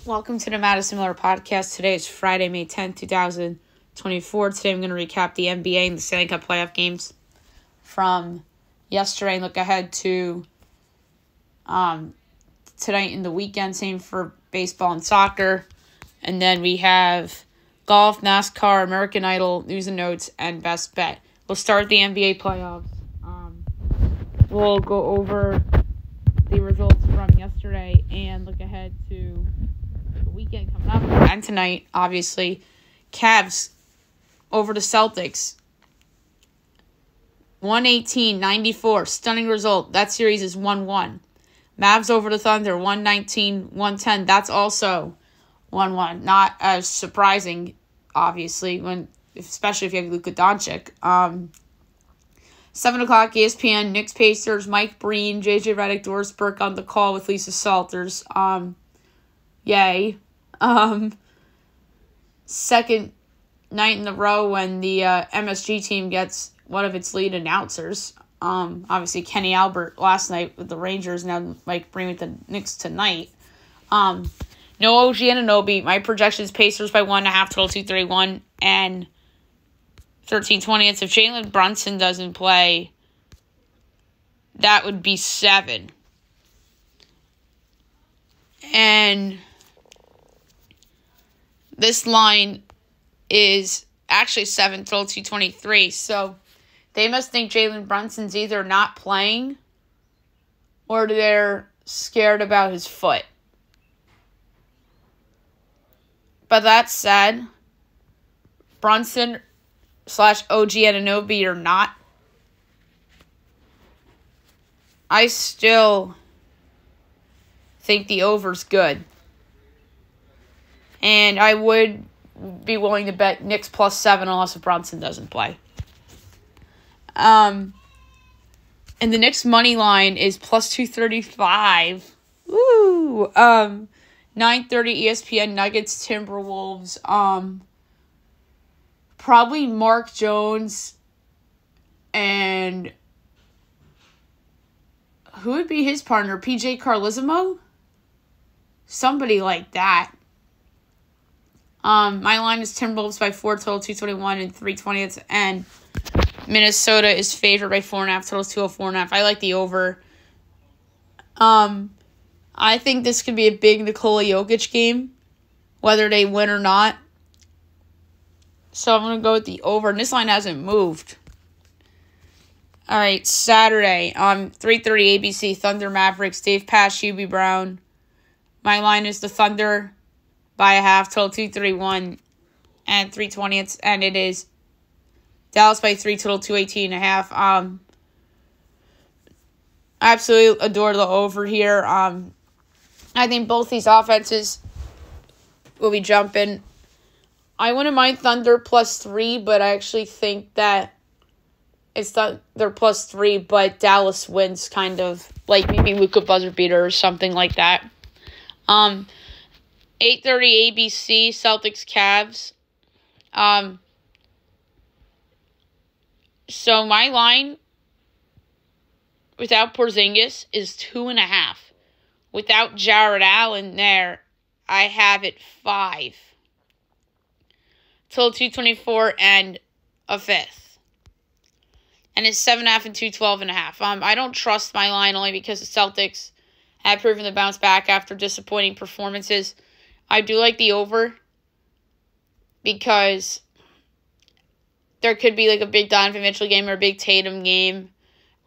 Welcome to the Madison Miller Podcast. Today is Friday, May 10th, 2024. Today I'm going to recap the NBA and the Stanley Cup playoff games from yesterday and look ahead to tonight and the weekend. Same for baseball and soccer. And then we have golf, NASCAR, American Idol, news and notes, and best bet. We'll start the NBA playoffs. We'll go over the results from yesterday and look ahead to the weekend coming up. And tonight, obviously, Cavs over the Celtics. 118-94. Stunning result. That series is 1-1. Mavs over the Thunder. 119-110. That's also 1-1. Not as surprising, obviously, especially if you have Luka Doncic. 7 o'clock, ESPN, Knicks Pacers, Mike Breen, JJ Redick, Doris Burke on the call with Lisa Salters. Yay. Second night in a row when the MSG team gets one of its lead announcers. Obviously, Kenny Albert last night with the Rangers, now Mike Breen with the Knicks tonight. No OG Anunoby. My projection is Pacers by 1.5, total 231, and 13-20. If Jalen Brunson doesn't play, that would be 7. And this line is actually 7, total 223. So they must think Jalen Brunson's either not playing or they're scared about his foot. But that said, Brunson / OG Anunoby or not, I still think the over's good. And I would be willing to bet Knicks plus 7 unless Brunson doesn't play. And the Knicks money line is plus 235. Woo! 9:30 ESPN, Nuggets, Timberwolves. Probably Mark Jones and who would be his partner? PJ Carlesimo? Somebody like that. My line is Timberwolves by 4, total 221 and 3/20. And Minnesota is favored by 4.5, total 204.5. I like the over. I think this could be a big Nikola Jokic game, whether they win or not. So I'm going to go with the over. And this line hasn't moved. All right, Saturday, 3:30 ABC, Thunder Mavericks, Dave Pasch, Hubie Brown. My line is the Thunder by 1/2, total 231 and 3/20. And it is Dallas by 3, total 218.5. Absolutely adore the over here. I think both these offenses will be jumping. I wouldn't mind Thunder plus 3, but I actually think that it's Thunder plus 3, but Dallas wins kind of, like maybe Luka buzzer beater or something like that. 8:30 ABC, Celtics Cavs. So my line without Porzingis is 2.5. Without Jared Allen there, I have it 5. Total 224 and a 5th. And it's 7.5 and 212.5. I don't trust my line only because the Celtics have proven to bounce back after disappointing performances. I do like the over because there could be like a big Donovan Mitchell game or a big Tatum game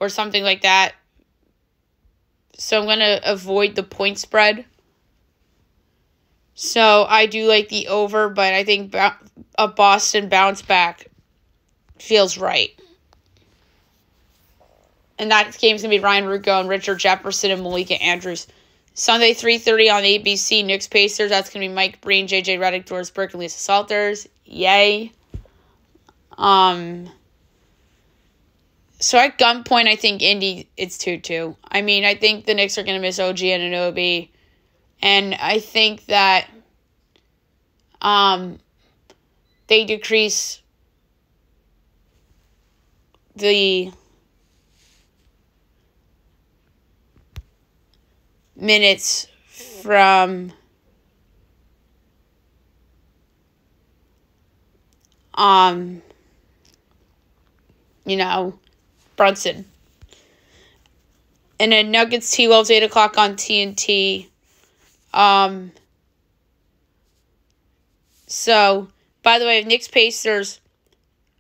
or something like that. So I'm going to avoid the point spread. So I do like the over, but I think a Boston bounce back feels right. And that game's going to be Ryan Ruocco and Richard Jefferson and Malika Andrews. Sunday, 3:30 on ABC, Knicks Pacers. That's going to be Mike Breen, JJ Redick, Doris Burke, and Lisa Salters. Yay. So at gunpoint, I think Indy, it's 2-2. I mean, I think the Knicks are going to miss OG Anunoby. And I think that they decrease the minutes from Brunson. And then Nuggets T-Wolves 8 o'clock on TNT. So, by the way,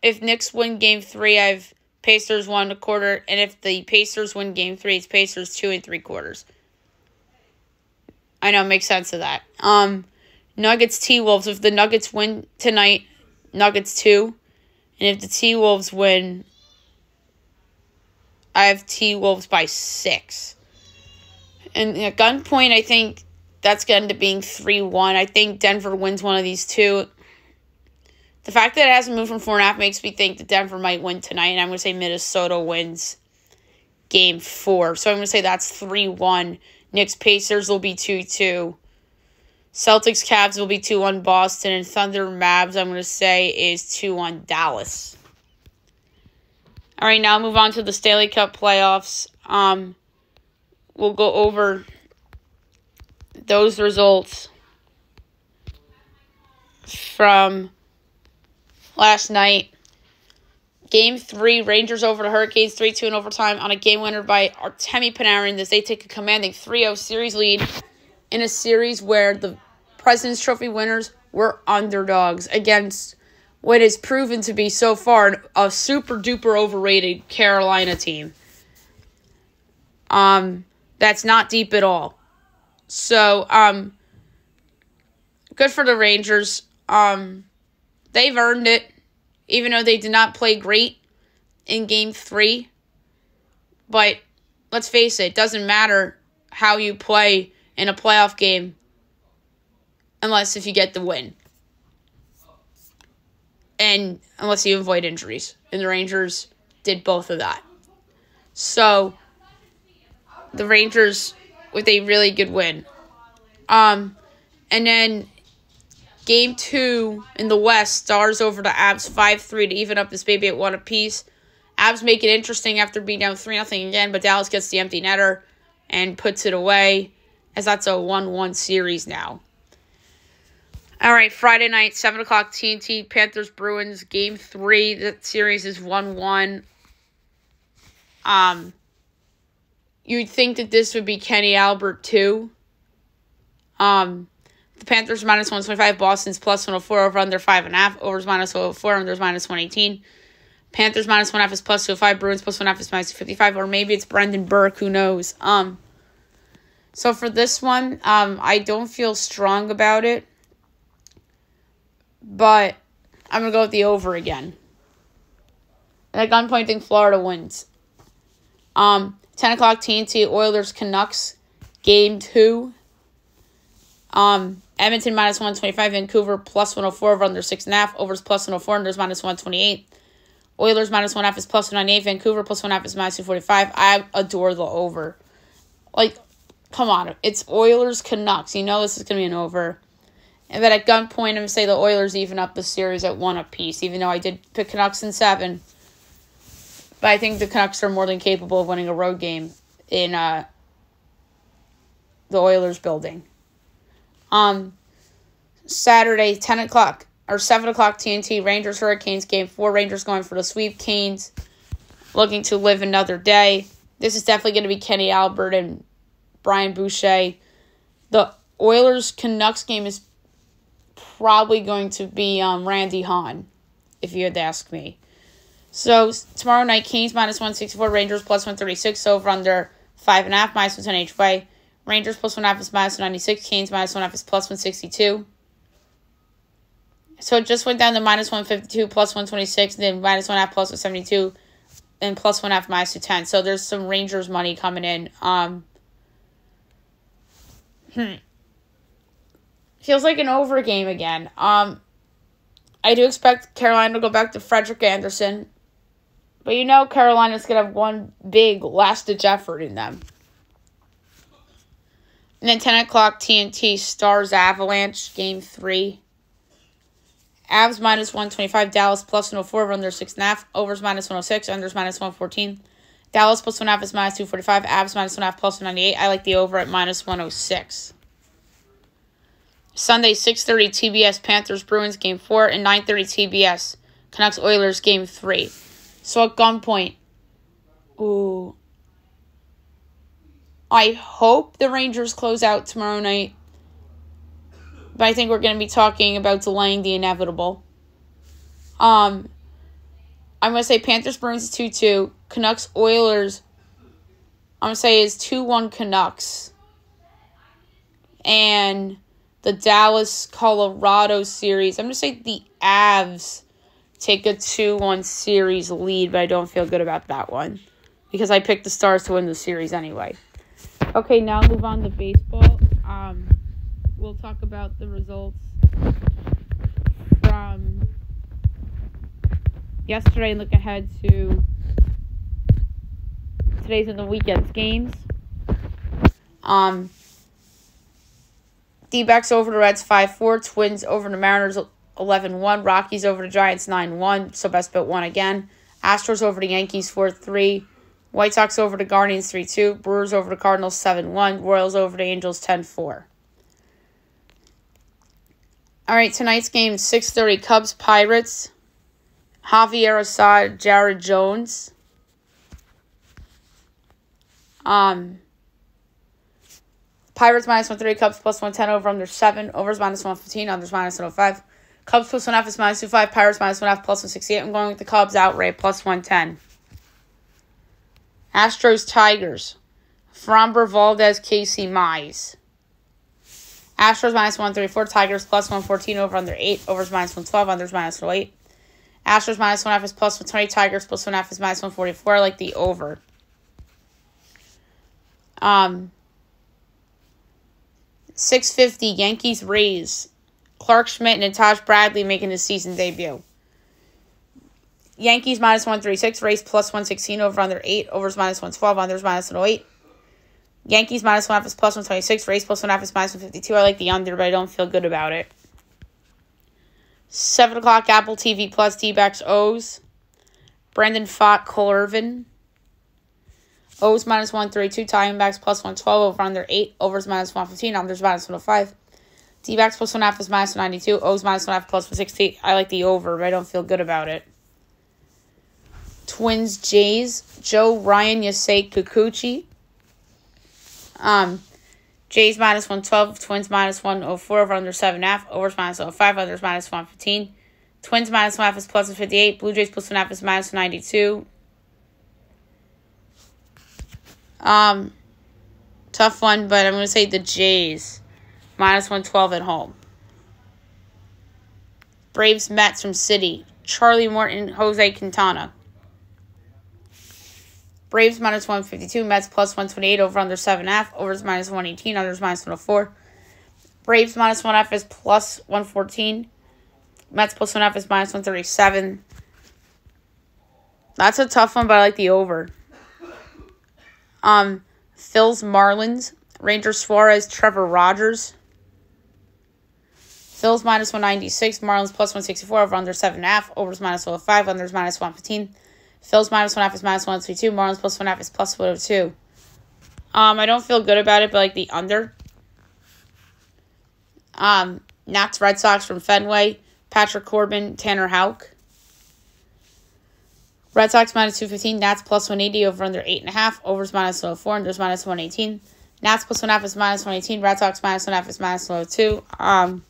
if Knicks win Game 3, I have Pacers 1 1/4. And if the Pacers win Game 3, it's Pacers 2 3/4. I know, makes sense of that. Nuggets T-Wolves. If the Nuggets win tonight, Nuggets 2. And if the T-Wolves win, I have T-Wolves by 6. And at gunpoint, I think that's going to end up being 3-1. I think Denver wins one of these two. The fact that it hasn't moved from 4.5 makes me think that Denver might win tonight. And I'm going to say Minnesota wins Game 4. So I'm going to say that's 3-1. Knicks Pacers will be 2-2. Celtics Cavs will be 2-1 Boston. And Thunder Mavs, I'm going to say, is 2-1 Dallas. All right, now move on to the Stanley Cup playoffs. We'll go over those results from last night. Game 3, Rangers over the Hurricanes, 3-2 in overtime on a game winner by Artemi Panarin as they take a commanding 3-0 series lead in a series where the President's Trophy winners were underdogs against what is proven to be so far a super-duper overrated Carolina team. That's not deep at all. So, good for the Rangers. They've earned it, even though they did not play great in Game 3. But let's face it doesn't matter how you play in a playoff game unless if you get the win. And unless you avoid injuries. And the Rangers did both of that. So, the Rangers with a really good win. And then Game 2 in the West, Stars over the Abs 5-3 to even up this baby at 1 apiece. Abs make it interesting after being down 3-0 again, but Dallas gets the empty netter and puts it away as that's a 1-1 series now. All right, Friday night, 7 o'clock TNT, Panthers-Bruins, Game 3. That series is 1-1. You'd think that this would be Kenny Albert, too. The Panthers minus 125, Boston's plus 104, over under 5.5, overs minus 104, unders minus 118. Panthers minus 1.5 is plus 205, Bruins plus 1.5 is minus 255, or maybe it's Brendan Burke, who knows. So for this one, I don't feel strong about it. But I'm going to go with the over again. And at gunpoint, I think Florida wins. 10 o'clock TNT, Oilers Canucks, Game 2. Edmonton minus 125, Vancouver plus 104, over under 6.5, overs plus 104, unders minus 128. Oilers minus 1.5 is plus 198, Vancouver plus 1.5 is minus 245. I adore the over. Like, come on, it's Oilers Canucks. You know this is going to be an over. And then at gunpoint, I'm going to say the Oilers even up the series at 1 apiece, even though I did pick Canucks in 7. But I think the Canucks are more than capable of winning a road game in the Oilers building. Saturday, 10 o'clock, or 7 o'clock TNT, Rangers Hurricanes, Game 4. Rangers going for the sweep. Canes looking to live another day. This is definitely going to be Kenny Albert and Brian Boucher. The Oilers-Canucks game is probably going to be Randy Hahn, if you had to ask me. So, tomorrow night, Canes minus 164, Rangers plus 136, over under 5.5, minus 110 each way. Rangers plus 1.5 is minus 196, Canes minus 1.5 is plus 162. So, it just went down to minus 152, plus 126, and then minus 1.5, plus 172, and plus 1.5, minus 210. So, there's some Rangers money coming in. Feels like an over game again. I do expect Carolina to go back to Frederick Anderson. But you know Carolina's going to have one big last-ditch effort in them. And then 10 o'clock TNT, Stars Avalanche, Game 3. Avs minus 125, Dallas plus 104, over under 6.5, overs minus 106, unders minus 114. Dallas plus 1.5 is minus 245, Avs minus 1.5 plus 198. I like the over at minus 106. Sunday, 6:30 TBS, Panthers Bruins, Game 4, and 9:30 TBS, Canucks Oilers game 3. So at gunpoint. Ooh. I hope the Rangers close out tomorrow night. But I think we're going to be talking about delaying the inevitable. I'm going to say Panthers Bruins is 2-2. Canucks Oilers, I'm going to say is 2-1 Canucks. And the Dallas Colorado series, I'm going to say the Avs take a 2-1 series lead, but I don't feel good about that one because I picked the Stars to win the series anyway. Okay, now move on to baseball. We'll talk about the results from yesterday and look ahead to today's and the weekend's games. D-backs over the Reds 5-4, Twins over the Mariners 11-1, Rockies over the Giants 9-1, so best bet 1 again. Astros over the Yankees 4-3, White Sox over the Guardians 3-2, Brewers over the Cardinals 7-1, Royals over the Angels 10-4. All right, tonight's game 6:30, Cubs Pirates. Javier Assad, Jared Jones. Pirates minus 130, Cubs plus 110, over under 7, overs minus 115, unders minus 105. Cubs plus 1.5 is minus 2.5, Pirates minus 1.5 plus 168. I'm going with the Cubs outright plus 110. Astros Tigers. Framber Valdez, Casey Mize. Astros minus 134, Tigers plus 114, over under 8, overs minus 112, unders minus 108. Astros minus 1.5 is plus 120, Tigers plus 1.5 is minus 144. I like the over. 650, Yankees Rays. Clark Schmidt and Taj Bradley making his season debut. Yankees minus 136, Rays plus 116, over under 8, overs minus 112, unders minus 108. Yankees minus 1.5 is plus 126, Rays plus 1.5 is minus 152. I like the under, but I don't feel good about it. 7 o'clock, Apple TV Plus, D-backs O's. Brandon Pfaadt, Cole Irvin. O's minus 132, Diamondbacks plus 112, over under 8, overs minus 115, unders minus 105. D-backs plus 1.5 is minus 192, O's minus 1.5 plus 160. I like the over, but I don't feel good about it. Twins Jays, Joe Ryan, Yasei Kikuchi. Jays minus 112, Twins minus 104, over under 7.5, overs minus 105, unders minus 115. Twins minus 1.5 is plus 158, Blue Jays plus 1.5 is minus 192. Tough one, but I'm going to say the Jays minus 112 at home. Braves Mets from City, Charlie Morton, Jose Quintana. Braves minus 152, Mets plus 128, over under 7.5, overs minus 118, unders minus 104. Braves minus 1.5 is plus 114. Mets plus 1.5 is minus 137. That's a tough one, but I like the over. Phil's Marlins, Rangers Suarez, Trevor Rogers. Phil's minus 196, Marlins plus 164, over under 7.5, overs minus 105, unders minus 115. Phil's minus 1.5 is minus 132, Marlins plus 1.5 is plus 102. I don't feel good about it, but like the under. Nats Red Sox from Fenway, Patrick Corbin, Tanner Houck. Red Sox minus 215, Nats plus 180, over under 8.5, overs minus 104, unders minus 118. Nats plus 1.5 is minus 118, Red Sox minus 1.5 is minus 102.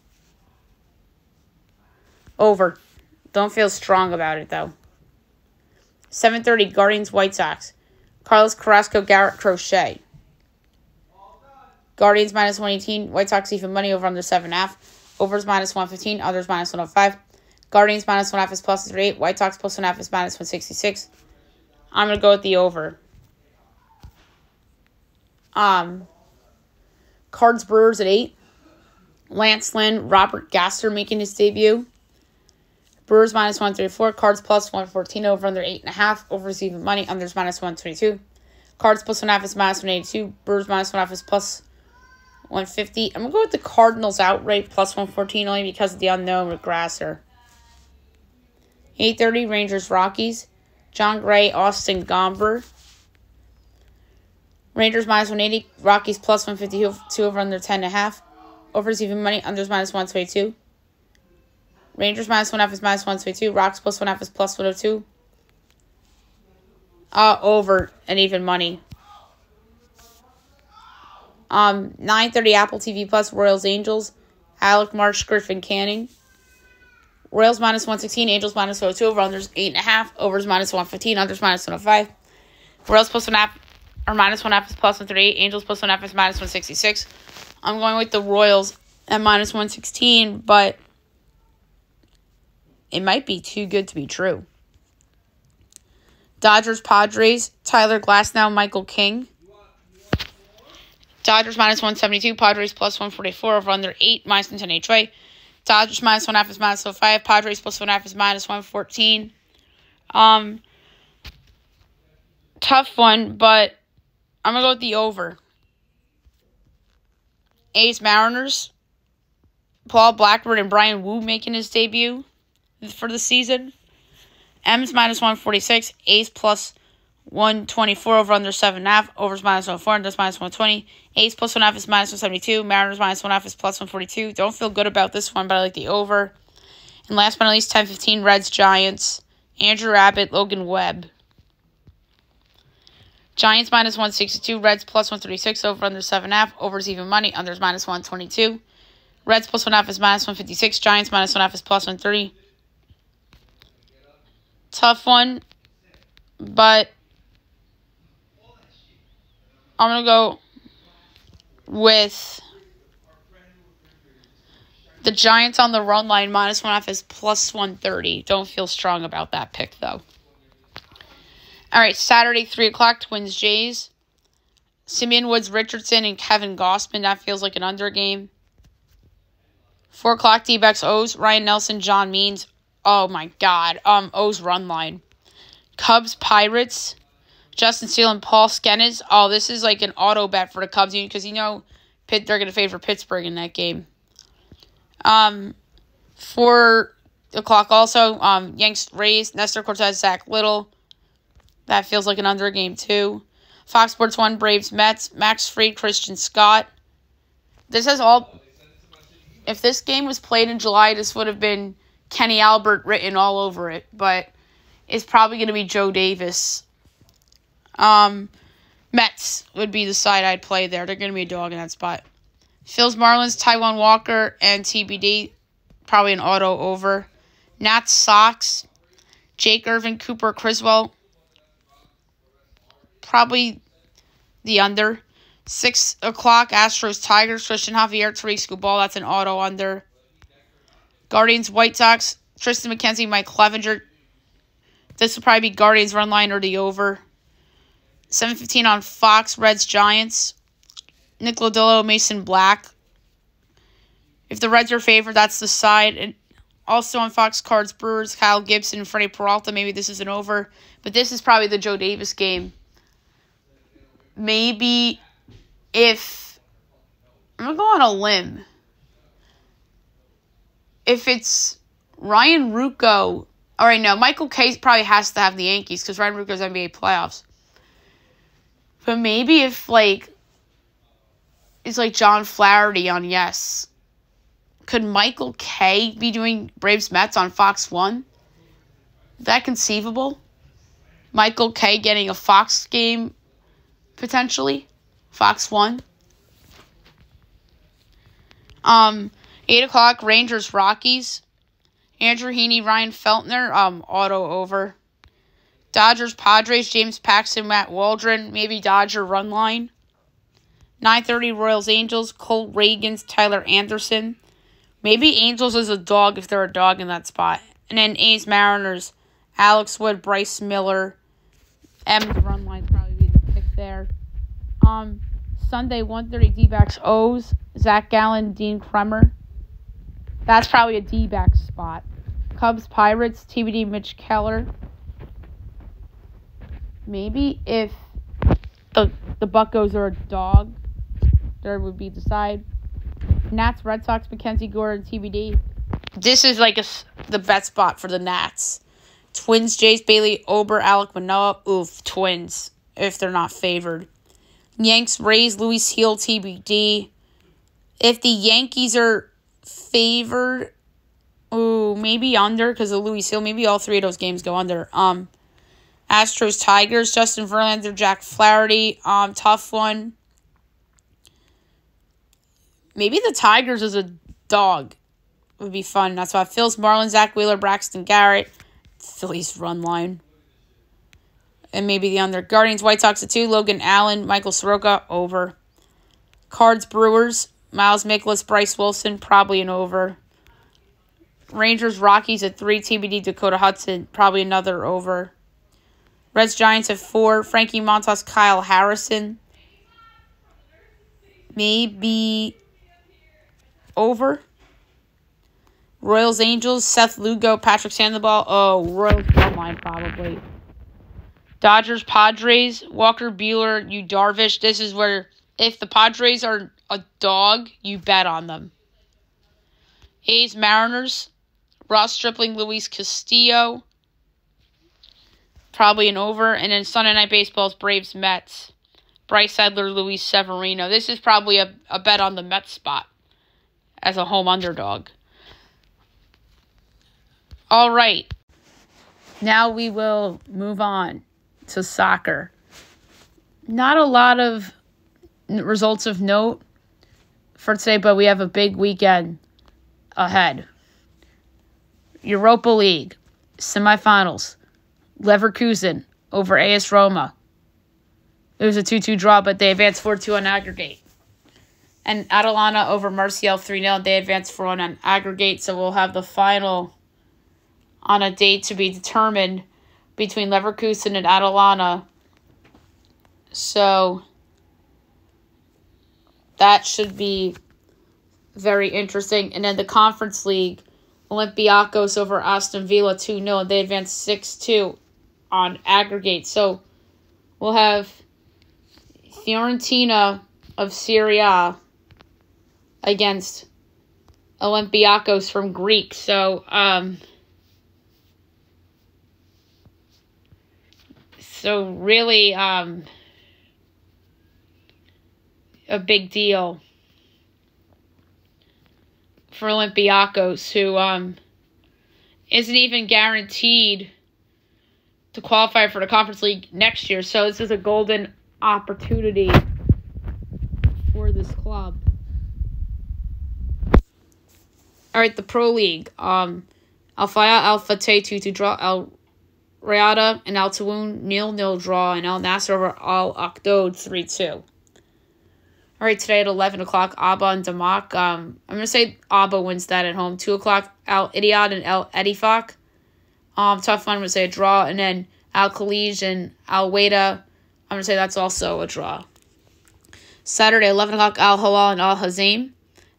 Over. Don't feel strong about it, though. 7:30, Guardians White Sox. Carlos Carrasco, Garrett Crochet. Guardians minus 118, White Sox even money, over under 7.5. Overs minus 115, others minus 105. Guardians minus 1.5 is plus 38. White Sox plus 1.5 is minus 166. I'm going to go with the over. Cards Brewers at 8. Lance Lynn, Robert Gasser making his debut. Brewers minus 134, Cards plus 114, over under 8.5, overs even money, unders minus 122. Cards plus 1.5 is minus 182, Brewers minus 1.5 is plus 150. I'm going to go with the Cardinals outright plus 114, only because of the unknown with Grasser. 8:30, Rangers Rockies, John Gray, Austin Gomber. Rangers minus 180, Rockies plus 152, over under 10.5, overs even money, unders minus 122. Rangers -1.5 is -122. Rocks +1.5 is +102. Over and even money. 9:30 Apple TV Plus, Royals Angels. Alec Marsh, Griffin Canning. Royals -116, Angels -102, over unders 8.5, overs -115, unders -105. Royals +1.5 or -1.5 is +138, Angels +1.5 is -166. I'm going with the Royals at -116, but it might be too good to be true. Dodgers Padres, Tyler Glasnow, Michael King. Dodgers -172, Padres +144, over under 8, -110 each way. Dodgers -1.5 is -105, Padres +1.5 is -114. Tough one, but I'm going to go with the over. A's Mariners, Paul Blackburn and Brian Wu making his debut for the season. M's -146, A's +124, over under 7.5, overs -104, unders -120. A's +1.5 is -172, Mariners -1.5 is +142. Don't feel good about this one, but I like the over. And last but not least, 10-15, Reds Giants, Andrew Abbott, Logan Webb. Giants -162, Reds +136, over under 7.5, overs even money, unders -122. Reds +1.5 is -156, Giants -1.5 is +130. Tough one, but I'm going to go with the Giants on the run line, -1.5 is +130. Don't feel strong about that pick, though. All right, Saturday, 3 o'clock, Twins Jays. Simeon Woods Richardson and Kevin Gossman. That feels like an under game. 4 o'clock, D-backs O's. Ryan Nelson, John Means. Oh, my God. O's run line. Cubs Pirates. Justin Steele and Paul Skenes. Oh, this is like an auto bet for the Cubs because they're going to favor Pittsburgh in that game. 4 o'clock also. Yanks Rays. Nestor Cortez, Zach Little. That feels like an under game too. Fox Sports 1 Braves Mets. Max Fried, Christian Scott. This has all. If this game was played in July, this would have been Kenny Albert written all over it, but it's probably going to be Joe Davis. Mets would be the side I'd play there. They're going to be a dog in that spot. Phil's Marlins, Taijuan Walker, and TBD. Probably an auto over. Nats Sox, Jake Irvin, Cooper Criswell. Probably the under. 6 o'clock, Astros Tigers, Christian Javier, Tariq Skubal. That's an auto under. Guardians White Sox, Tristan McKenzie, Mike Clevenger. This will probably be Guardians run line or the over. 7:15 on Fox, Reds Giants. Nick Lodolo, Mason Black. If the Reds are favored, that's the side. And also on Fox, Cards Brewers, Kyle Gibson, and Freddie Peralta. Maybe this is an over. But this is probably the Joe Davis game. Maybe if I'm going to go on a limb. If it's Ryan Ruocco. All right, no, Michael Kay probably has to have the Yankees because Ryan Ruocco's NBA playoffs. But maybe if, it's like John Flaherty on Yes. Could Michael Kay be doing Braves Mets on Fox 1? Is that conceivable? Michael Kay getting a Fox game, potentially? Fox 1? 8 o'clock, Rangers Rockies. Andrew Heaney, Ryan Feltner, auto over. Dodgers Padres, James Paxton, Matt Waldron, maybe Dodger run line. 9:30 Royals Angels, Cole Reagans, Tyler Anderson. Maybe Angels is a dog if they're a dog in that spot. And then A's Mariners, Alex Wood, Bryce Miller. M's run line probably be the pick there. Sunday 1:30 D-backs O's, Zach Gallen, Dean Kremer. That's probably a D-back spot. Cubs Pirates, TBD Mitch Keller. Maybe if the Buccos are a dog, there would be the side. Nats, Red Sox, Mackenzie Gore, and TBD. This is the bet spot for the Nats. Twins, Jays, Bailey, Ober, Alec Manoah. Oof, Twins, if they're not favored. Yanks, Rays, Luis Heel, TBD. If the Yankees are favored, Ooh, maybe under because of Louis Hill. Maybe all three of those games go under. Astros, Tigers, Justin Verlander, Jack Flaherty. Tough one. Maybe the Tigers as a dog would be fun. That's why Phil's, Marlins, Zach Wheeler, Braxton Garrett. Phillies run line. And maybe the under. Guardians, White Sox at 2. Logan Allen, Michael Soroka, over. Cards, Brewers, Miles Mikolas, Bryce Wilson, probably an over. Rangers, Rockies at 3. TBD, Dakota Hudson, probably another over. Reds, Giants at 4. Frankie Montas, Kyle Harrison. Maybe over. Royals, Angels, Seth Lugo, Patrick Sandoval. Oh, Royals run line probably. Dodgers, Padres, Walker Buehler, Yu Darvish. This is where if the Padres are a dog, you bet on them. A's, Mariners, Ross Stripling, Luis Castillo. Probably an over. And then Sunday Night Baseball's Braves, Mets. Bryce Sedler, Luis Severino. This is probably a bet on the Mets spot as a home underdog. All right. Now we will move on to soccer. Not a lot of results of note for today, but we have a big weekend ahead. Europa League semifinals. Leverkusen over AS Roma. It was a 2-2 draw, but they advanced 4-2 on aggregate. And Atalanta over Marseille 3-0. They advanced 4-1 on aggregate, so we'll have the final on a date to be determined between Leverkusen and Atalanta. So that should be very interesting. And then the Conference League, Olympiacos over Aston Villa 2-0. They advanced 6-2 on aggregate. So we'll have Fiorentina of Serie A against Olympiacos from Greek. So, really, a big deal for Olympiacos, who isn't even guaranteed to qualify for the Conference League next year. So this is a golden opportunity for this club. All right, the Pro League. Al Fayha, Al Fateh 2-2 draw. Al Riyadh and Al Tawoun 0-0 draw. And Al Nasser over Al Akdod 3-2. All right, today at 11 o'clock, Abba and Damak. I'm going to say Abba wins that at home. 2 o'clock, Al Ittihad and Al Ettifaq. Tough one, I'm going to say a draw. And then Al Khalij and Al Wada, I'm going to say that's also a draw. Saturday, 11 o'clock, Al Hilal and Al Hazim.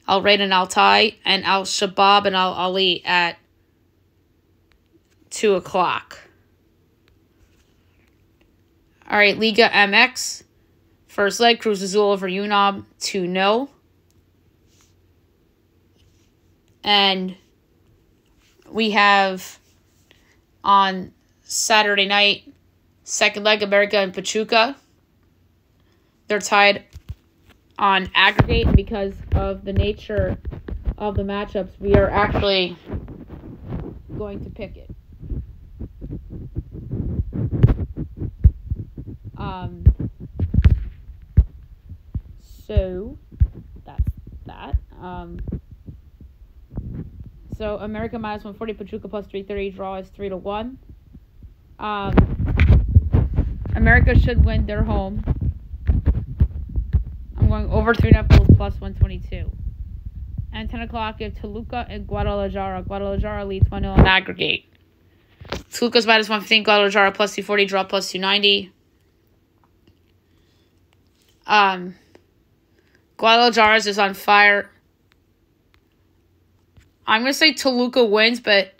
Al Raid and Al Tai. And Al Shabab and Al Ali at 2 o'clock. All right, Liga MX. First leg, Cruz Azul over UNAM 2-0. And we have on Saturday night, second leg, America and Pachuca. They're tied on aggregate, and because of the nature of the matchups, we are actually going to pick it. So that's that. So America minus 140, Pachuca plus 330, draw is 3-1. America should win their home. I'm going over 3.5 goals plus 122. And 10 o'clock, you have Toluca and Guadalajara. Guadalajara leads 1-0 on aggregate. Toluca's minus 115, Guadalajara plus 240, draw plus 290. Guadalajara's is on fire. I'm going to say Toluca wins, but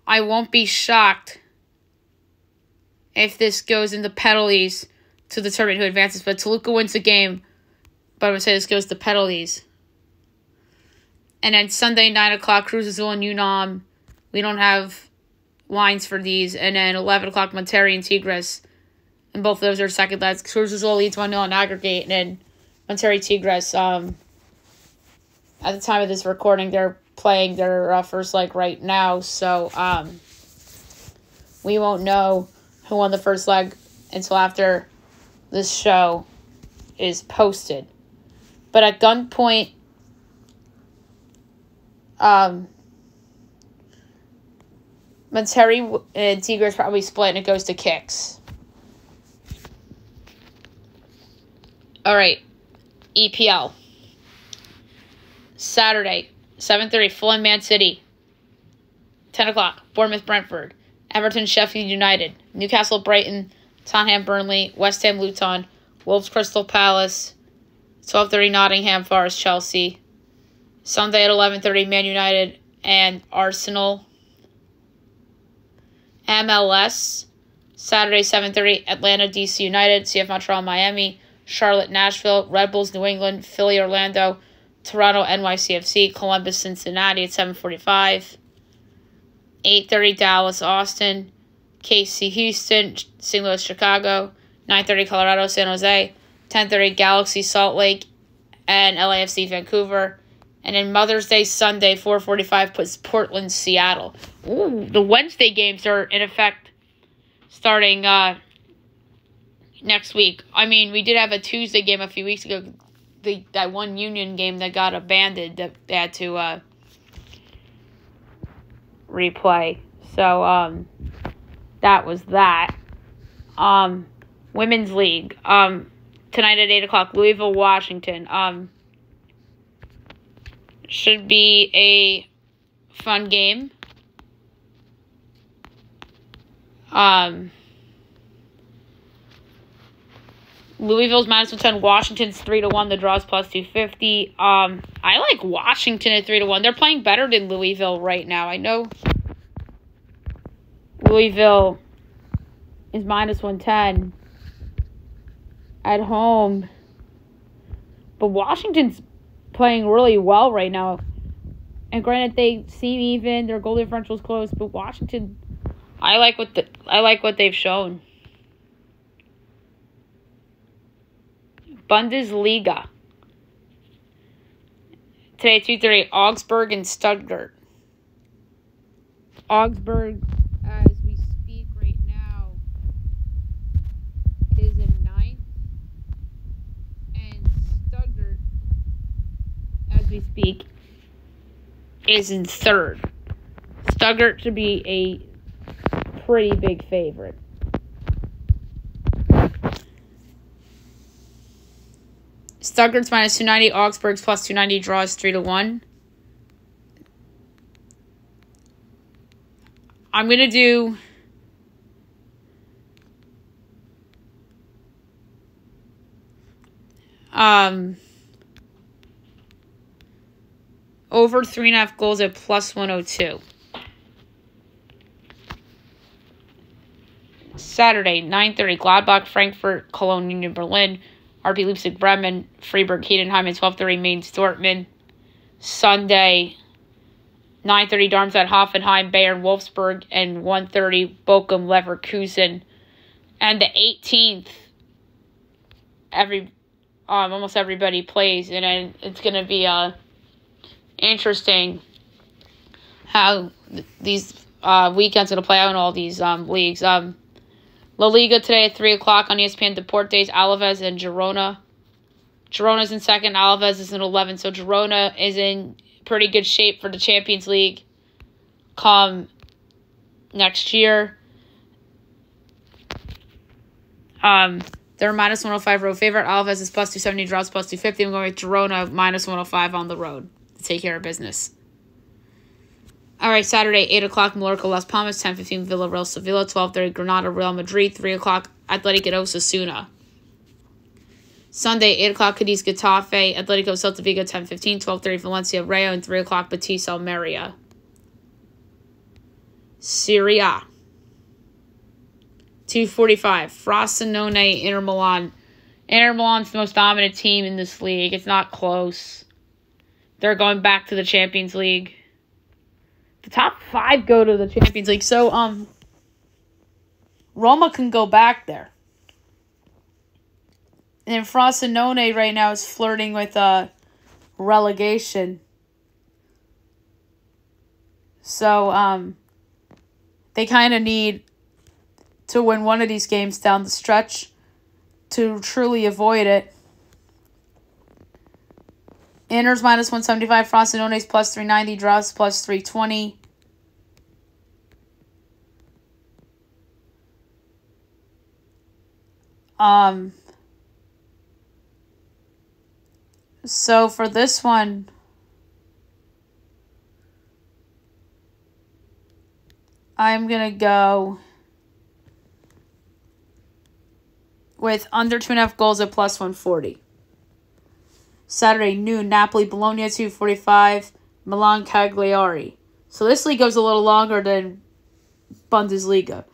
I won't be shocked if this goes into penalties to determine who advances. But Toluca wins the game, but I'm going to say this goes to penalties. And then Sunday, 9 o'clock, Cruz Azul and UNAM. We don't have lines for these. And then 11 o'clock, Monterrey and Tigres. And both of those are second legs. Cruz Azul leads 1-0 on aggregate. And then Monterrey Tigres, at the time of this recording, they're playing playing their first leg right now, so we won't know who won the first leg until after this show is posted. But at gunpoint, Monterrey and Tigres probably split and it goes to kicks. All right, EPL. Saturday, 7:30, Fulham Man City. 10 o'clock, Bournemouth Brentford. Everton Sheffield United. Newcastle Brighton. Tottenham Burnley. West Ham Luton. Wolves Crystal Palace. 12:30, Nottingham Forest Chelsea. Sunday at 11:30, Man United and Arsenal. MLS. Saturday, 7:30, Atlanta DC United. CF Montreal Miami. Charlotte Nashville. Red Bulls New England. Philly Orlando. Toronto NYCFC. Columbus Cincinnati at 7:45. 8:30, Dallas Austin. KC Houston. St. Louis Chicago. 9:30, Colorado San Jose. 10:30, Galaxy Salt Lake and LAFC Vancouver. And then Mother's Day Sunday, 4:45, puts Portland Seattle. Ooh, the Wednesday games are in effect starting next week. I mean, we did have a Tuesday game a few weeks ago. That one Union game that got abandoned that they had to replay. So that was that. Women's League. Tonight at 8 o'clock, Louisville, Washington. Should be a fun game. Louisville's -110, Washington's 3-1. The draw's +250. I like Washington at 3-1. They're playing better than Louisville right now. I know Louisville is -110 at home, but Washington's playing really well right now. And granted, they seem even. Their goal differential's close, but Washington, I like what they've shown. Bundesliga. Today, 2:30, Augsburg and Stuttgart. Augsburg, as we speak right now, is in 9th. And Stuttgart, as we speak, is in 3rd. Stuttgart should be a pretty big favorite. Stuttgart's -290, Augsburg's +290, draws 3-1. I'm going to do over 3.5 goals at +102. Saturday, 9:30, Gladbach, Frankfurt, Cologne, Union Berlin. RB Leipzig, Bremen, Freiburg, Heidenheim, and 12:30, Mainz, Dortmund. Sunday, 9:30, Darmstadt, Hoffenheim, Bayern, Wolfsburg, and 1:30, Bochum, Leverkusen. And the 18th, almost everybody plays, and then it's going to be interesting how these weekends are going to play out in all these leagues. La Liga today at 3 o'clock on ESPN Deportes, Alaves and Girona. Girona's in 2nd, Alaves is in 11th, so Girona is in pretty good shape for the Champions League come next year. They're -105 road favorite. Alaves is +270, draws +250. I'm going with Girona -105 on the road to take care of business. All right, Saturday, 8 o'clock, Mallorca, Las Palmas, 10:15, Villarreal, Sevilla, 12:30, Granada, Real Madrid, 3 o'clock, Athletic and Osasuna. Sunday, 8 o'clock, Cadiz, Getafe, Atletico, Celta Vigo, 10:15, 12:30, Valencia, Rayo, and 3 o'clock, Betis, Almeria. Serie A. 2:45, Frosinone, Inter Milan. Inter Milan's the most dominant team in this league. It's not close. They're going back to the Champions League. The top 5 go to the Champions League, so Roma can go back there. And Frosinone right now is flirting with relegation. So, they kind of need to win one of these games down the stretch to truly avoid it. Inners minus 175, Frosinone plus 390, draws plus 320. So for this one, I'm going to go with under 2.5 goals at plus 140. Saturday noon, Napoli, Bologna, 2:45, Milan, Cagliari. So this league goes a little longer than Bundesliga.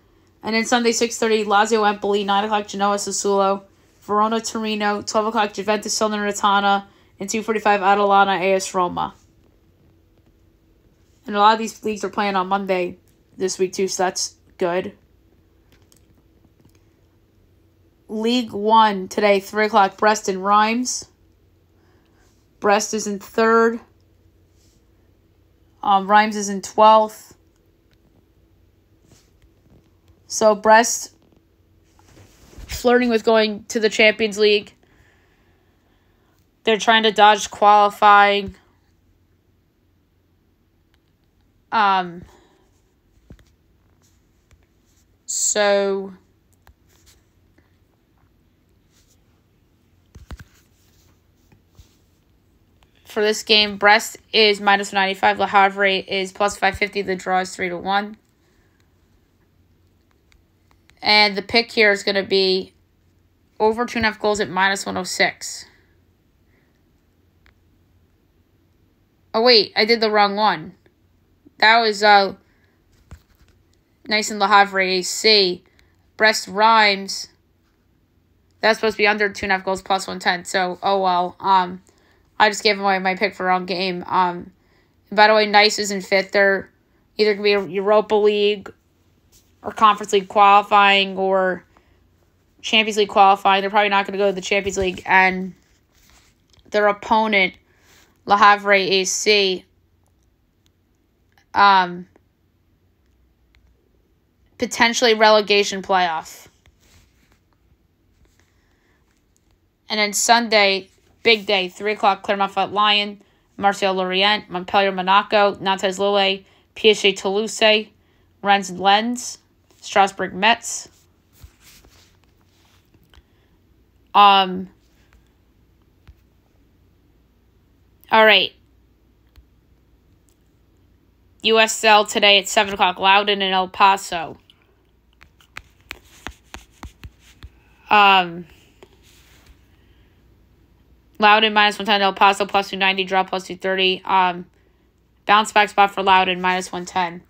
And then Sunday, 6:30, Lazio, Empoli, 9 o'clock, Genoa, Sassuolo, Verona, Torino, 12 o'clock, Juventus, Salernitana, and 2:45, Atalanta, AS Roma. And a lot of these leagues are playing on Monday this week too, so that's good. League 1 today, 3 o'clock, Brest and Reims. Brest is in 3rd. Reims is in 12th. So Brest flirting with going to the Champions League. They're trying to dodge qualifying. So for this game, Brest is minus 95. Le Havre is plus 550. The draw is 3-1. And the pick here is going to be over 2.5 goals at minus 106. Oh, wait. I did the wrong one. That was nice in Le Havre AC. Brest Reims. That's supposed to be under 2.5 goals plus 110. So, oh well. I just gave away my pick for wrong game. And by the way, Nice is in 5th. They're either going to be a Europa League or Conference League qualifying or Champions League qualifying. They're probably not going to go to the Champions League. And their opponent, Le Havre AC, potentially relegation playoff. And then Sunday, big day, 3 o'clock, Clermont-Ferrand Lyon, Marseille Lorient, Montpellier Monaco, Nantes Lille, PSG Toulouse, Rennes Lens, Strasbourg Metz. All right. USL today at 7 o'clock, Loudoun and El Paso. Loudoun minus 110, El Paso plus 290, draw plus 230. Bounce back spot for Loudoun minus 110.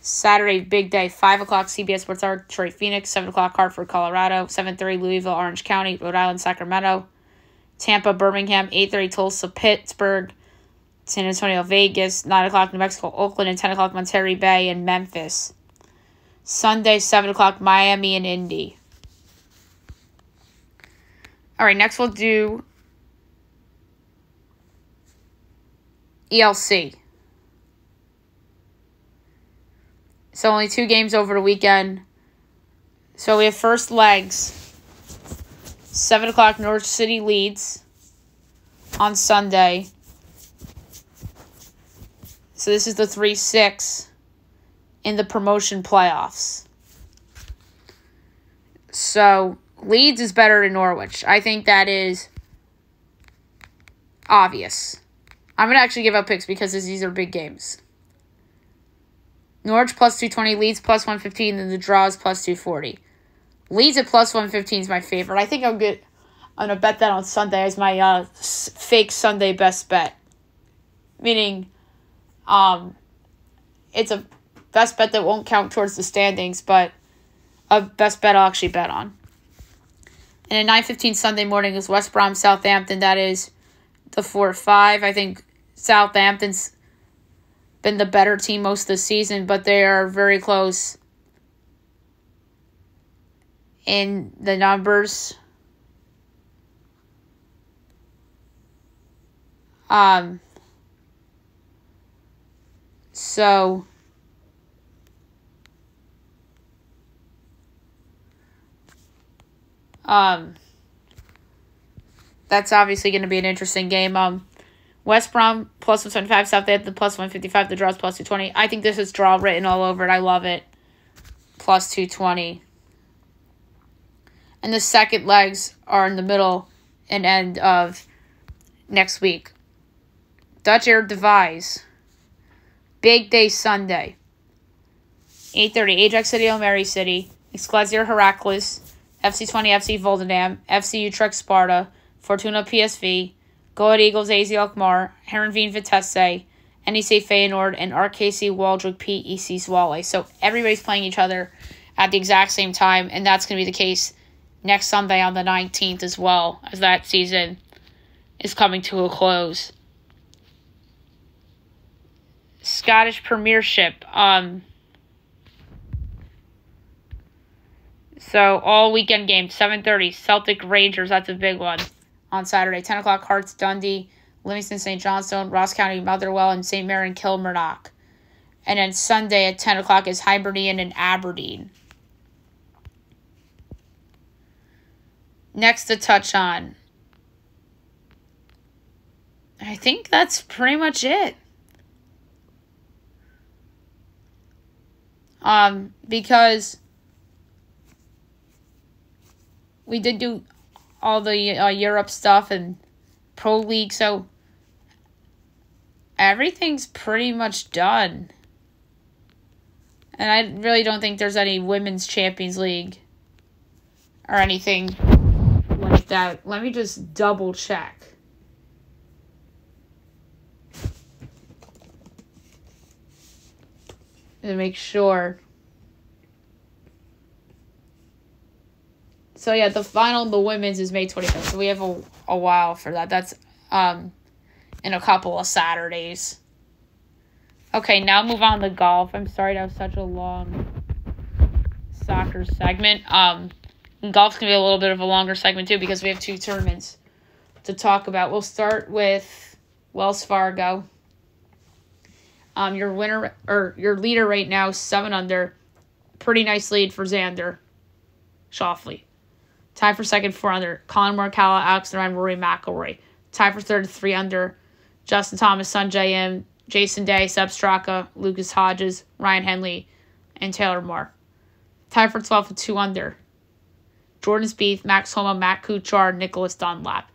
Saturday, big day, 5 o'clock, CBS Sports Art, Detroit Phoenix, 7 o'clock, Hartford, Colorado, 7:30, Louisville, Orange County, Rhode Island, Sacramento, Tampa, Birmingham, 8:30, Tulsa, Pittsburgh, San Antonio, Vegas, 9 o'clock, New Mexico, Oakland, and 10 o'clock, Monterey Bay and Memphis. Sunday, 7 o'clock, Miami and Indy. All right, next we'll do ELC. So only 2 games over the weekend. So we have first legs. 7 o'clock, Norwich City Leeds on Sunday. So this is the 3-6 in the promotion playoffs. So Leeds is better than Norwich. I think that is obvious. I'm going to actually give up picks because these are big games. Norwich plus 220, Leeds plus 115, and the draw is plus 240. Leeds at plus 115 is my favorite. I think I'm going to bet that on Sunday as my fake Sunday best bet. Meaning, it's a best bet that won't count towards the standings, but a best bet I'll actually bet on. And at 9:15 Sunday morning is West Brom Southampton. That is the 4-5. I think Southampton's been the better team most of the season, but they are very close in the numbers. So, that's obviously going to be an interesting game. West Brom plus 175, Southampton plus 155, the draw's plus 220. I think this is draw written all over it. I love it. Plus 220. And the second legs are in the middle and end of next week. Dutch Air Devise. Big Day Sunday. 8:30, Ajax City, Almere City. Excelsior Heracles. FC20, FC Volendam. FC Utrecht Sparta. Fortuna PSV. Go Ahead Eagles, AZ Alkmaar. Heerenveen Vitesse. NEC Feyenoord. And RKC Waldrop PEC Zwolle. So everybody's playing each other at the exact same time. And that's going to be the case next Sunday on the 19th as well, as that season is coming to a close. Scottish Premiership. So all weekend games, 7:30, Celtic Rangers, that's a big one. On Saturday, 10 o'clock, Hearts Dundee, Livingston St. Johnstone, Ross County Motherwell, and St. Mirren Kilmarnock. And then Sunday at 10 o'clock is Hibernian and Aberdeen. Next to touch on, I think that's pretty much it. Because we did do all the Europe stuff and Pro League, so everything's pretty much done. And I really don't think there's any Women's Champions League or anything like that. Let me just double check. To make sure. So yeah, the final of the women's is May 25th. So we have a while for that. That's in a couple of Saturdays. Okay, now move on to golf. I'm sorry to have such a long soccer segment. Golf's gonna be a little bit of a longer segment too because we have two tournaments to talk about. We'll start with Wells Fargo. Your winner or your leader right now, 7 under. Pretty nice lead for Xander Schauffele. Tied for second, 4 under. Colin Morikawa, Alex Noren, Rory McIlroy. Tied for third, 3 under. Justin Thomas, Sungjae Im, Jason Day, Seb Straka, Lucas Hodges, Ryan Henley, and Taylor Moore. Tied for 12th with 2 under. Jordan Spieth, Max Homa, Matt Kuchar, Nicholas Dunlap.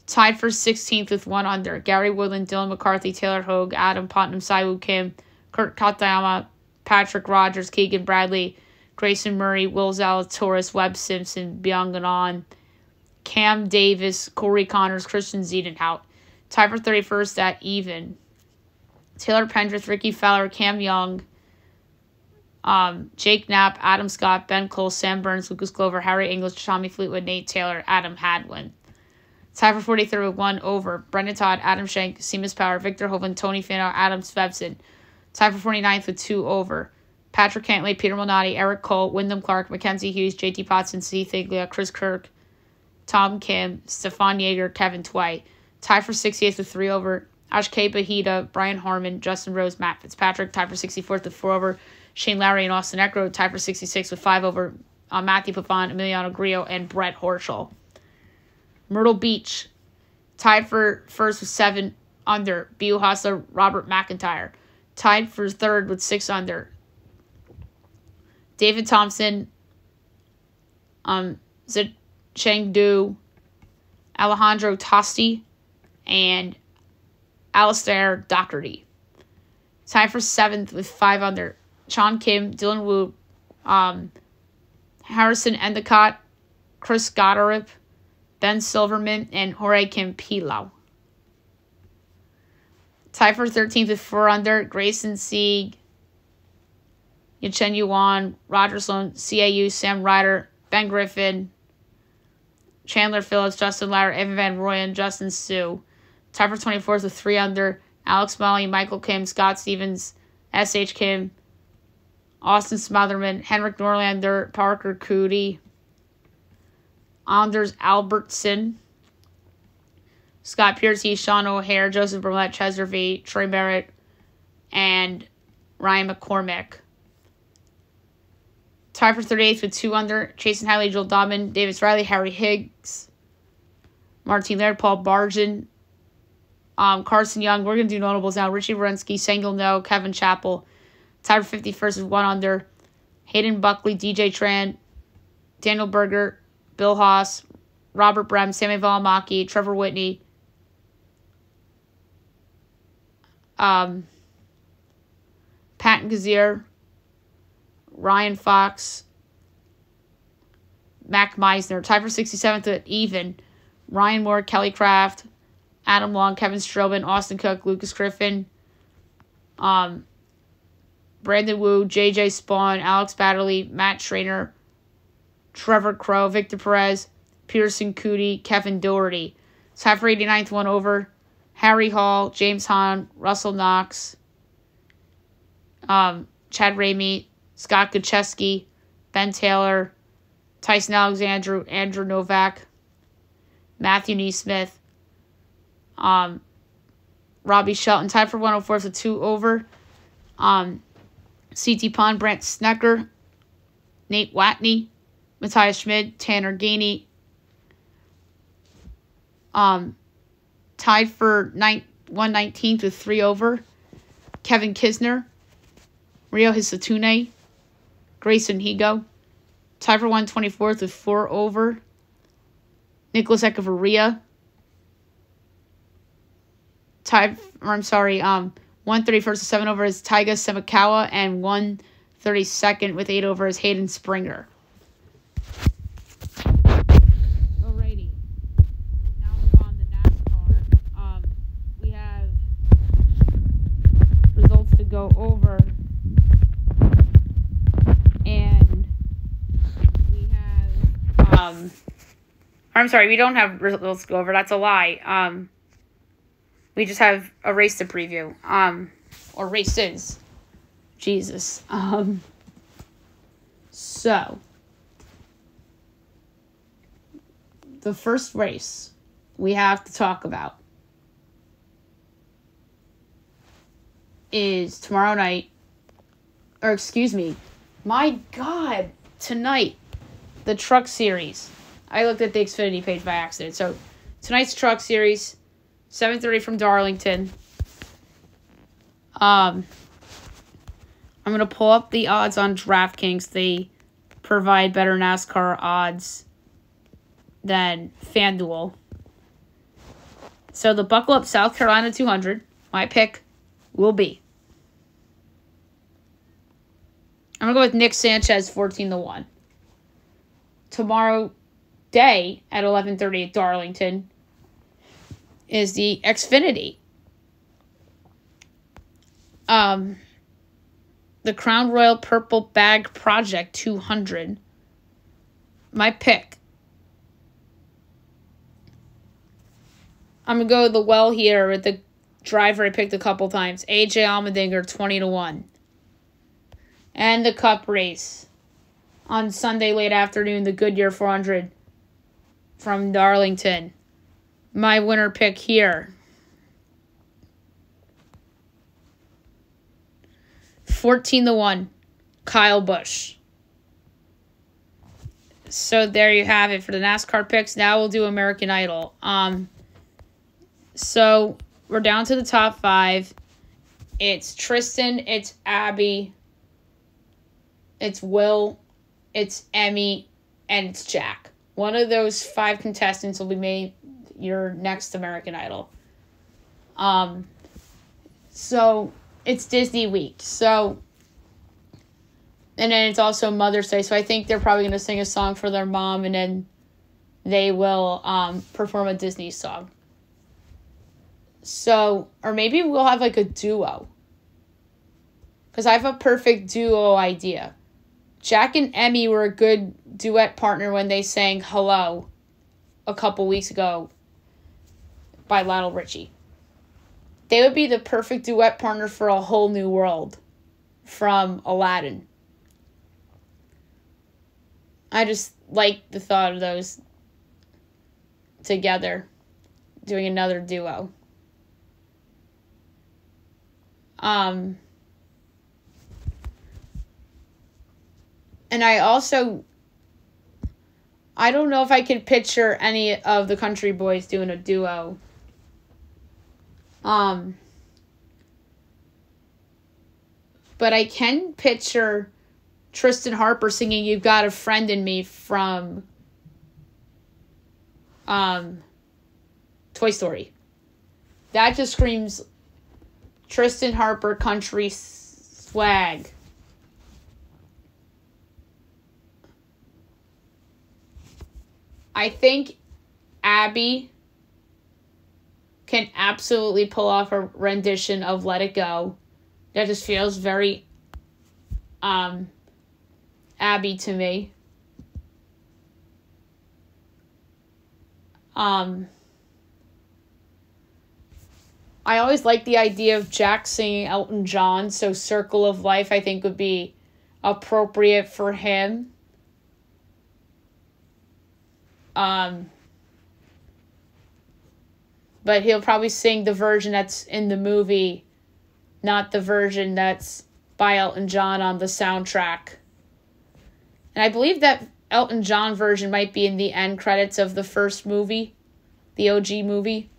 Tied for 16th with 1 under. Gary Woodland, Dylan McCarthy, Taylor Hogue, Adam Putnam, Siwoo Kim, Kurt Katayama, Patrick Rogers, Keegan Bradley, Grayson Murray, Will Zalatoris, Webb Simpson, Byung Ganon, Cam Davis, Corey Connors, Christian Ziedenhout. Tied for 31st at even. Taylor Pendrith, Ricky Fowler, Cam Young, Jake Knapp, Adam Scott, Ben Cole, Sam Burns, Lucas Glover, Harry English, Tommy Fleetwood, Nate Taylor, Adam Hadwin. Tied for 43rd with 1 over. Brendan Todd, Adam Schenk, Seamus Power, Victor Hoven, Tony Finau, Adam Svensson. Tied for 49th with 2 over. Patrick Cantlay, Peter Malnati, Eric Cole, Wyndham Clark, Mackenzie Hughes, JT Potson, C. Thiglia, Chris Kirk, Tom Kim, Stefan Yeager, Kevin Tway. Tied for 68th with 3 over. Ashke Bahita, Brian Harmon, Justin Rose, Matt Fitzpatrick. Tied for 64th with 4 over. Shane Lowry and Austin Eckroat. Tied for 66 with 5 over. Matthew Pavon, Emiliano Grillo, and Brett Horschel. Myrtle Beach, tied for first with 7 under. Bu Hassa, Robert McIntyre. Tied for third with 6 under. David Thompson, Chengdu, Alejandro Tosti, and Alistair Doherty. Tied for 7th with 5 under. Sean Kim, Dylan Wu, Harrison Endicott, Chris Gotterup, Ben Silverman, and Jorge Campillo. Tied for 13th with 4 under. Grayson Sieg, Chen Yuan, Roger Sloan, CAU, Sam Ryder, Ben Griffin, Chandler Phillips, Justin Lauer, Evan Van Rooyen, Justin Sue. Tied for 24th with 3 under. Alex Molly, Michael Kim, Scott Stevens, S.H. Kim, Austin Smotherman, Henrik Norlander, Parker Cootie, Anders Albertson, Scott Piercy, Sean O'Hare, Joseph Burnett, Cheser V, Trey Merritt, and Ryan McCormick. Tied for 38th with 2 under, Jason Hadley, Joel Dobbin, Davis Riley, Harry Higgs, Martin Laird, Paul Barjan, Carson Young. We're going to do notables now. Richie Wierenski, Sengel No, Kevin Chappell. Tied for 51st with 1 under, Hayden Buckley, DJ Tran, Daniel Berger, Bill Haas, Robert Brem, Sammy Valimaki, Trevor Whitney, Patton Gazier, Ryan Fox, Mac Meisner. Tied for 67th at even, Ryan Moore, Kelly Craft, Adam Long, Kevin Strobin, Austin Cook, Lucas Griffin, Brandon Wu, JJ Spawn, Alex Batterley, Matt Schrader, Trevor Crow, Victor Perez, Pearson Cootie, Kevin Doherty. Tied for 89th, 1 over, Harry Hall, James Hahn, Russell Knox, Chad Ramey, Scott Gucheski, Ben Taylor, Tyson Alexander, Andrew Novak, Matthew Neesmith, Robbie Shelton. Tied for 104 with 2 over, CT Pond, Brent Snecker, Nate Watney, Matthias Schmid, Tanner Gainey. Tied for 119th with 3 over, Kevin Kisner, Rio Hisatune, Grayson Higo. Tied for 124th with 4 over, Nicholas Echevarria. 131st with 7 over is Taiga Semikawa, and 132nd with 8 over is Hayden Springer. Alrighty. Now we'll go on to NASCAR. We have results to go over. And we have I'm sorry, we don't have results to go over. That's a lie. We just have a race to preview. Or races. Jesus. So, the first race we have to talk about is tomorrow night. Or, excuse me. My God. Tonight. The Truck Series. I looked at the Xfinity page by accident. So, tonight's Truck Series. 7:30 from Darlington. I'm going to pull up the odds on DraftKings. They provide better NASCAR odds than FanDuel. So the Buckle Up South Carolina 200, my pick will be. I'm going to go with Nick Sanchez 14-1. Tomorrow day at 11:30 at Darlington is the Xfinity. The Crown Royal Purple Bag Project 200. My pick. I'm going to go the well here with the driver I picked a couple times. AJ Allmendinger 20-1. And the Cup race on Sunday late afternoon, the Goodyear 400 from Darlington. My winner pick here. 14-1, Kyle Busch. So there you have it for the NASCAR picks. Now we'll do American Idol. So we're down to the top 5. It's Tristan, it's Abby, it's Will, it's Emmy, and it's Jack. One of those 5 contestants will be made your next American Idol. So it's Disney week. So, and then it's also Mother's Day. So I think they're probably going to sing a song for their mom, and then they will perform a Disney song. So, or maybe we'll have like a duo. Because I have a perfect duo idea. Jack and Emmy were a good duet partner when they sang Hello a couple weeks ago by Lionel Richie. They would be the perfect duet partner for A Whole New World from Aladdin. I just like the thought of those together, doing another duo. And I don't know if I could picture any of the Country Boys doing a duo. But I can picture Tristan Harper singing "You've Got a Friend in Me" from Toy Story. That just screams Tristan Harper country swag. I think Abby can absolutely pull off a rendition of "Let It Go." That just feels very Abby to me. I always like the idea of Jack singing Elton John, so "Circle of Life" I think would be appropriate for him. But he'll probably sing the version that's in the movie, not the version that's by Elton John on the soundtrack. And I believe that Elton John version might be in the end credits of the first movie, the OG movie.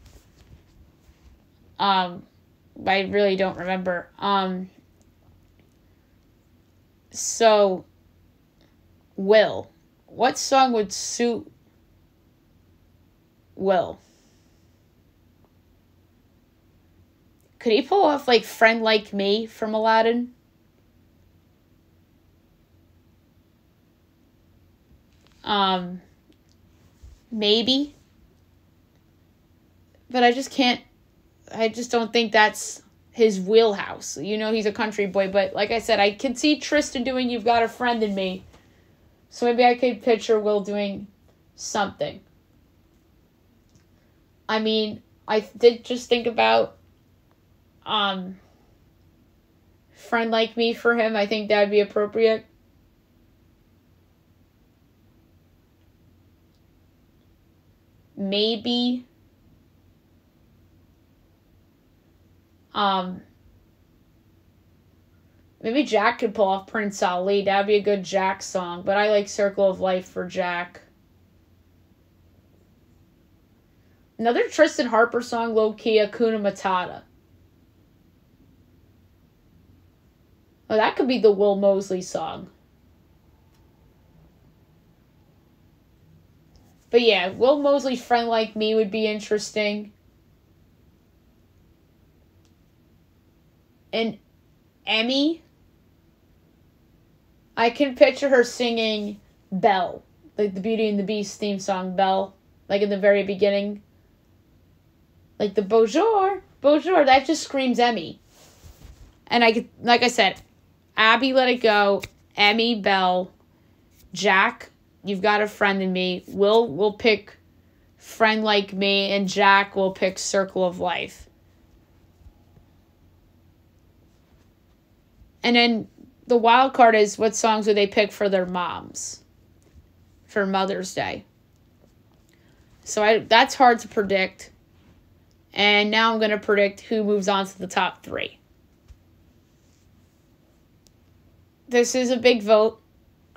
I really don't remember. So, Will. What song would suit Will? Could he pull off, like, "Friend Like Me" from Aladdin? Maybe. But I just don't think that's his wheelhouse. You know, he's a country boy, but like I said, I can see Tristan doing "You've Got a Friend in Me." So maybe I could picture Will doing something. I mean, I did just think about "Friend Like Me" for him. I think that would be appropriate. Maybe maybe Jack could pull off "Prince Ali." That'd be a good Jack song, but I like "Circle of Life" for Jack. Another Tristan Harper song, low-key, "Hakuna Matata." Oh, that could be the Will Mosley song. But yeah, Will Mosley's "Friend Like Me" would be interesting. And Emmy, I can picture her singing "Belle," like the Beauty and the Beast theme song, "Belle," like in the very beginning. Like the bonjour, bonjour, that just screams Emmy. And like I said, Abby, "Let It Go," Emmy, "Belle," Jack, "You've Got a Friend in Me," Will pick "Friend Like Me," and Jack will pick "Circle of Life." And then the wild card is, what songs would they pick for their moms for Mother's Day? So that's hard to predict. And now I'm going to predict who moves on to the top 3. This is a big vote,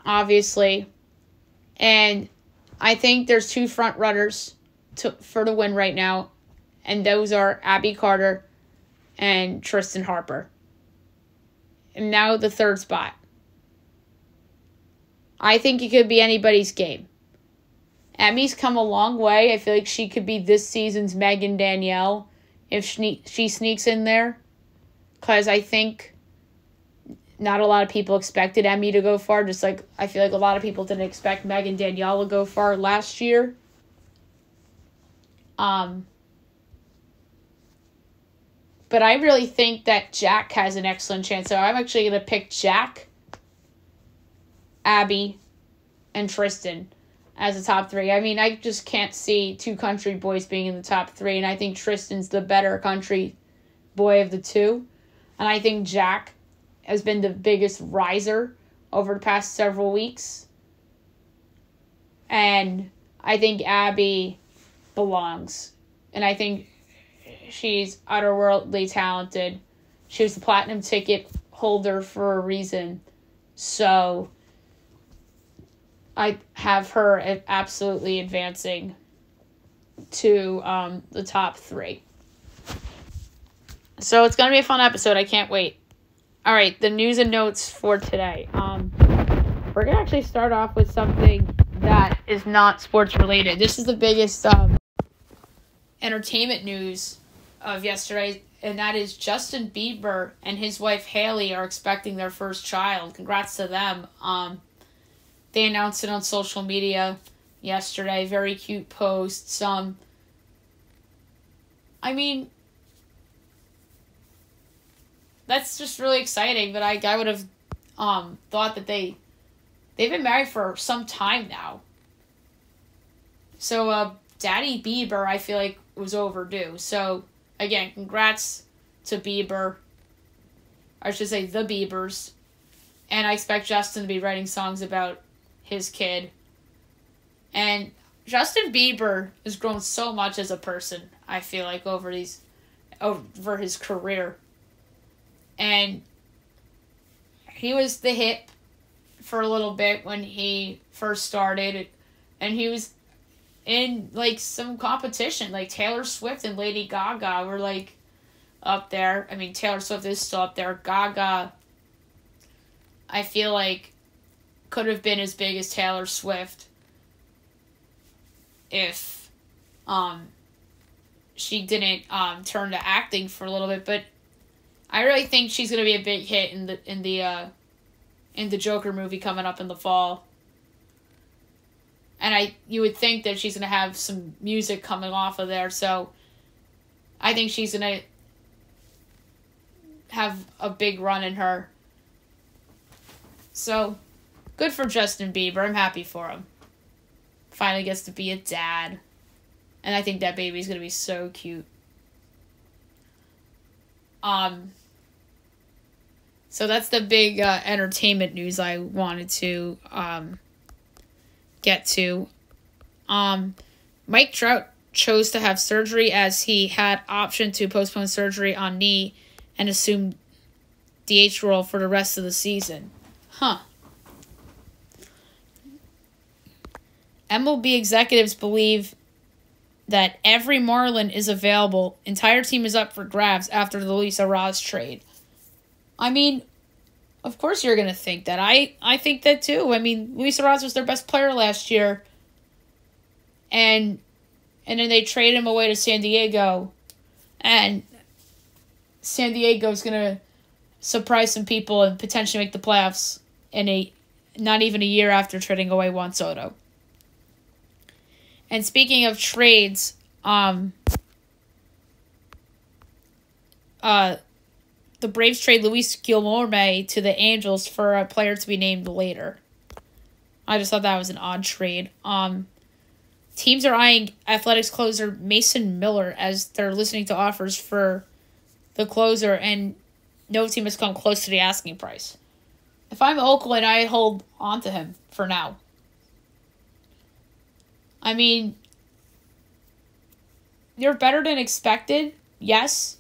obviously. And I think there's 2 front runners for the win right now. And those are Abby Carter and Tristan Harper. And now the 3rd spot. I think it could be anybody's game. Emmy's come a long way. I feel like she could be this season's Megan Danielle if she sneaks in there. Because I think not a lot of people expected Emmy to go far. Just like I feel like a lot of people didn't expect Megan Danielle to go far last year. But I really think that Jack has an excellent chance. So I'm actually going to pick Jack, Abby, and Tristan as the top 3. I mean, I just can't see 2 country boys being in the top 3. And I think Tristan's the better country boy of the 2. And I think Jack has been the biggest riser over the past several weeks. And I think Abby belongs. And I think she's utterworldly talented. She was the platinum ticket holder for a reason. So I have her absolutely advancing to the top 3. So it's going to be a fun episode. I can't wait. All right, the news and notes for today. We're going to actually start off with something that is not sports related. This is the biggest entertainment news of yesterday, and that is Justin Bieber and his wife Hailey are expecting their first child. Congrats to them. They announced it on social media yesterday. Very cute posts. I mean, that's just really exciting. But I would have thought that they've been married for some time now. So Daddy Bieber, I feel like, was overdue. So again, congrats to Bieber. I should say the Biebers. And I expect Justin to be writing songs about his kid. And Justin Bieber has grown so much as a person, I feel like, over his career. And he was the hit for a little bit when he first started. And he was in, like, some competition. Like, Taylor Swift and Lady Gaga were, like, up there. I mean, Taylor Swift is still up there. Gaga, I feel like, could have been as big as Taylor Swift if she didn't turn to acting for a little bit. But I really think she's going to be a big hit in the Joker movie coming up in the fall. And you would think that she's going to have some music coming off of there. So I think she's going to have a big run in her. So good for Justin Bieber. I'm happy for him. Finally gets to be a dad. And I think that baby's going to be so cute. So that's the big entertainment news I wanted to get to. Mike Trout chose to have surgery as he had option to postpone surgery on knee and assume DH role for the rest of the season. MLB executives believe that every Marlin is available. Entire team is up for grabs after the Luis Arraez trade. I mean, of course you're going to think that. I think that too. I mean, Luis Arraez was their best player last year. And then they trade him away to San Diego. And San Diego's going to surprise some people and potentially make the playoffs not even a year after trading away Juan Soto. And speaking of trades, the Braves trade Luis Guillorme to the Angels for a player to be named later. I just thought that was an odd trade. Teams are eyeing Athletics closer Mason Miller as they're listening to offers for the closer, and no team has come close to the asking price. If I'm Oakland, I hold on to him for now. I mean, you're better than expected, yes,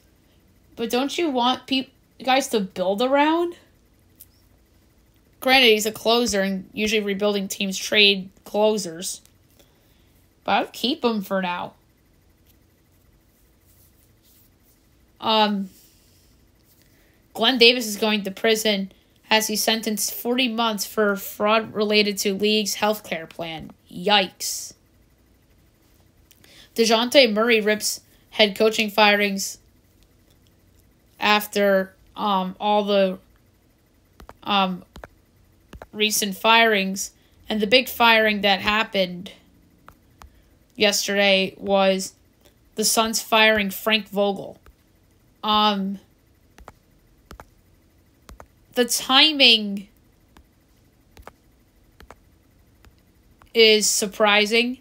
but don't you want guys to build around? Granted, he's a closer, and usually rebuilding teams trade closers. But I would keep him for now. Glenn Davis is going to prison as he's sentenced 40 months for fraud related to league's healthcare plan. Yikes. DeJounte Murray rips head coaching firings after all the recent firings. And the big firing that happened yesterday was the Suns firing Frank Vogel. The timing is surprising,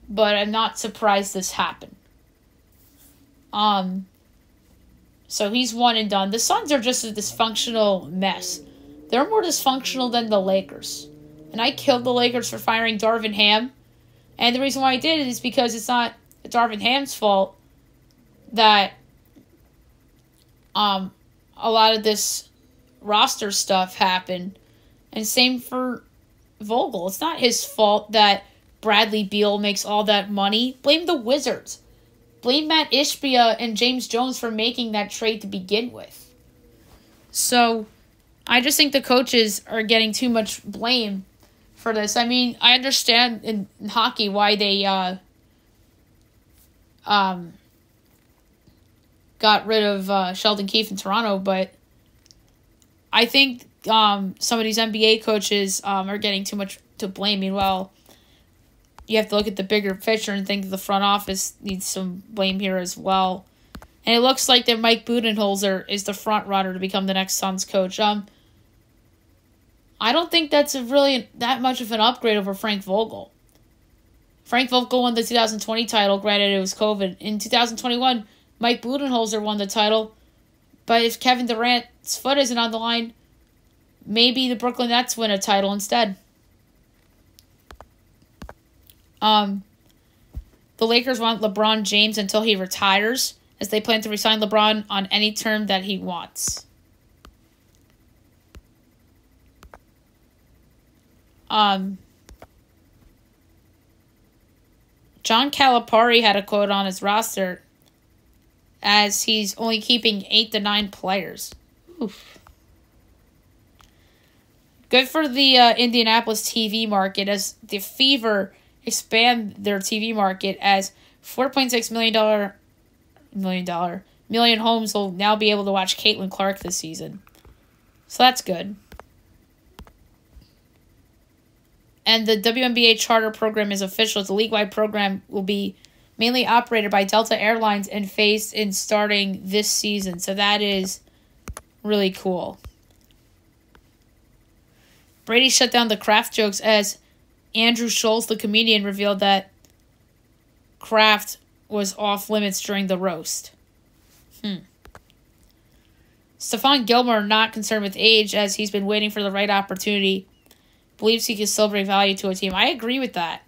but I'm not surprised this happened. So he's one and done. The Suns are just a dysfunctional mess. They're more dysfunctional than the Lakers. And I killed the Lakers for firing Darvin Ham. And the reason why I did it is because it's not Darvin Ham's fault that a lot of this roster stuff happened. And same for Vogel. It's not his fault that Bradley Beal makes all that money. Blame the Wizards. Blame Matt Ishbia and James Jones for making that trade to begin with. So, I just think the coaches are getting too much blame for this. I mean, I understand in hockey why they got rid of Sheldon Keefe in Toronto, but I think some of these NBA coaches are getting too much to blame. Meanwhile, you have to look at the bigger picture and think the front office needs some blame here as well. And it looks like that Mike Budenholzer is the front runner to become the next Suns coach. I don't think that's really that much of an upgrade over Frank Vogel. Frank Vogel won the 2020 title. Granted, it was COVID. In 2021, Mike Budenholzer won the title. But if Kevin Durant's foot isn't on the line, maybe the Brooklyn Nets win a title instead. The Lakers want LeBron James until he retires, as they plan to resign LeBron on any term that he wants. John Calipari had a quote on his roster as he's only keeping 8 to 9 players. Oof. Good for the Indianapolis TV market as the Fever expand their TV market as $4.6 million homes will now be able to watch Caitlin Clark this season. So that's good. And the WNBA charter program is official. The league-wide program will be mainly operated by Delta Airlines and phased in starting this season. So that is really cool. Brady shut down the Kraft jokes as Andrew Schultz, the comedian, revealed that Kraft was off limits during the roast. Stephon Gilmore not concerned with age as he's been waiting for the right opportunity. Believes he can still bring value to a team. I agree with that.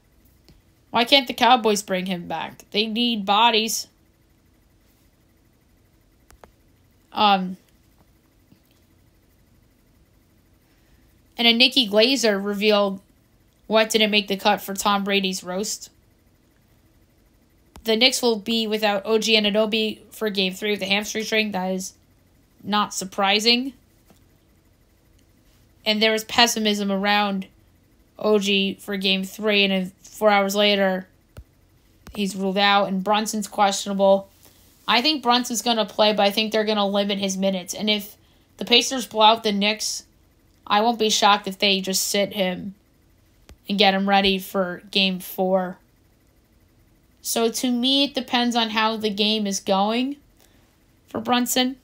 Why can't the Cowboys bring him back? They need bodies. And a Nikki Glazer revealed what didn't make the cut for Tom Brady's roast. The Knicks will be without OG Anunoby for Game 3 with the hamstring strain. That is not surprising. And there was pessimism around OG for Game 3, and then 4 hours later, he's ruled out, and Brunson's questionable. I think Brunson's going to play, but I think they're going to limit his minutes. And if the Pacers blow out the Knicks, I won't be shocked if they just sit him and get him ready for Game 4. So to me, it depends on how the game is going for Brunson.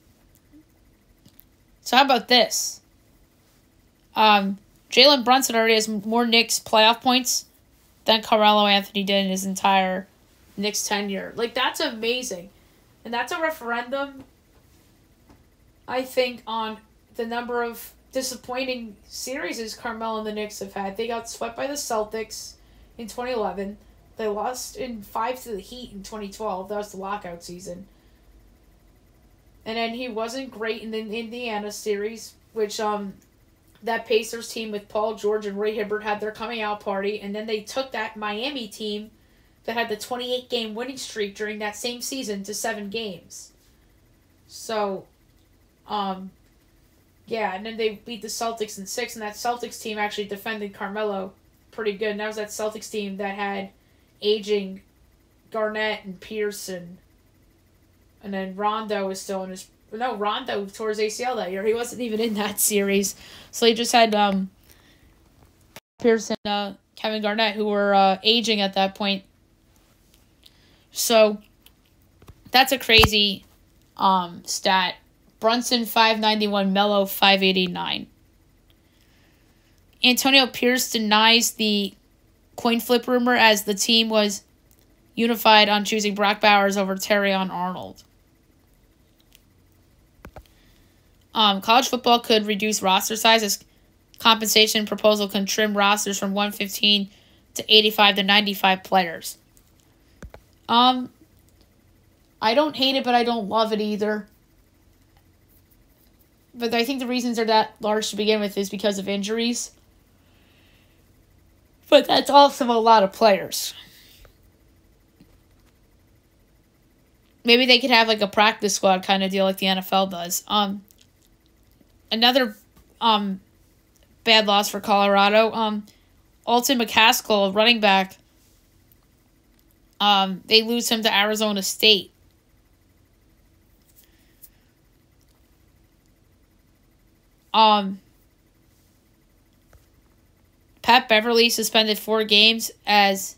So how about this? Jalen Brunson already has more Knicks playoff points than Carmelo Anthony did in his entire Knicks tenure. Like, that's amazing. And that's a referendum, I think, on the number of disappointing series Carmelo and the Knicks have had. They got swept by the Celtics in 2011. They lost in 5 to the Heat in 2012. That was the lockout season. And then he wasn't great in the Indiana series, which that Pacers team with Paul George and Roy Hibbert had their coming out party. And then they took that Miami team that had the 28-game winning streak during that same season to 7 games. So, yeah, and then they beat the Celtics in 6, and that Celtics team actually defended Carmelo pretty good. And that was that Celtics team that had aging Garnett and Pearson. And then Rondo was still in his... No, Rondo tore his ACL that year. He wasn't even in that series. So he just had Pearson, Kevin Garnett, who were aging at that point. So that's a crazy stat. Brunson 591, Melo 589. Antonio Pierce denies the coin flip rumor as the team was unified on choosing Brock Bowers over Terrion Arnold. College football could reduce roster size as compensation proposal can trim rosters from 115 to 85 to 95 players. I don't hate it, but I don't love it either. But I think the reasons are that large to begin with is because of injuries. But that's also a lot of players. Maybe they could have like a practice squad kind of deal like the NFL does. Another bad loss for Colorado. Alton McCaskill, running back. They lose him to Arizona State. Pat Beverly suspended 4 games as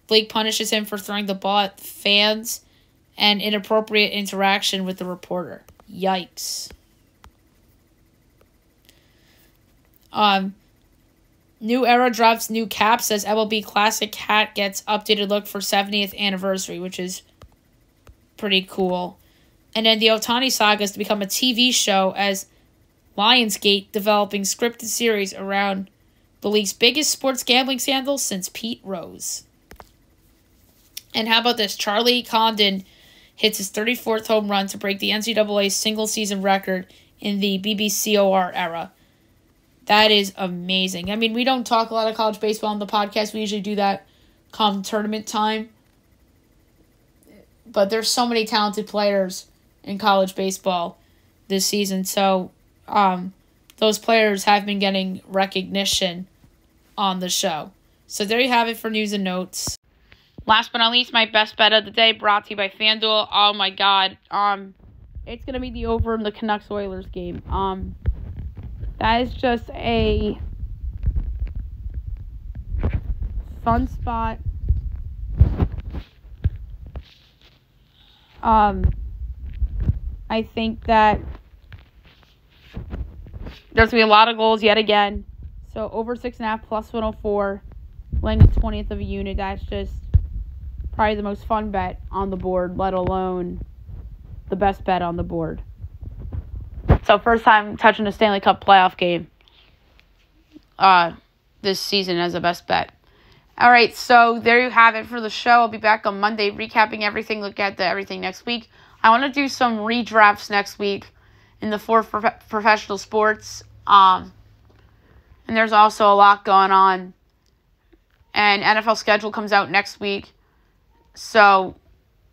league punishes him for throwing the ball at fans and inappropriate interaction with the reporter. Yikes. New Era drops new caps as MLB Classic hat gets updated look for 70th anniversary, which is pretty cool. And then the Ohtani saga is to become a TV show as Lionsgate developing scripted series around the league's biggest sports gambling scandal since Pete Rose. And how about this? Charlie Condon hits his 34th home run to break the NCAA single-season record in the BBCOR era. That is amazing. I mean, we don't talk a lot of college baseball on the podcast. We usually do that come tournament time. But there's so many talented players in college baseball this season. So, those players have been getting recognition on the show. So there you have it for news and notes. Last but not least, my best bet of the day brought to you by FanDuel. Oh my God. It's going to be the over in the Canucks-Oilers game. That is just a fun spot. I think that there's going to be a lot of goals yet again. So over 6.5 plus 104, laying a 20th of a unit. That's just probably the most fun bet on the board, let alone the best bet on the board. So first time touching a Stanley Cup playoff game this season as a best bet. All right, so there you have it for the show. I'll be back on Monday recapping everything, look at everything next week. I want to do some redrafts next week in the 4 professional sports. And there's also a lot going on. And NFL schedule comes out next week. So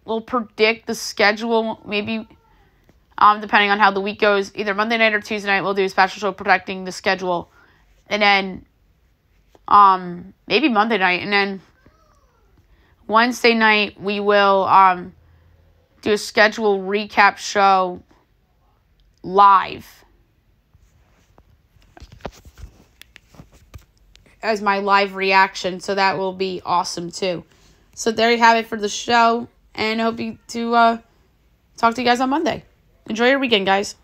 we'll predict the schedule maybe depending on how the week goes. Either Monday night or Tuesday night we'll do a special show predicting the schedule. And then maybe Monday night. And then Wednesday night we will do a schedule recap show live as my live reaction, so that will be awesome too. So there you have it for the show, and I hope to talk to you guys on Monday. Enjoy your weekend, guys.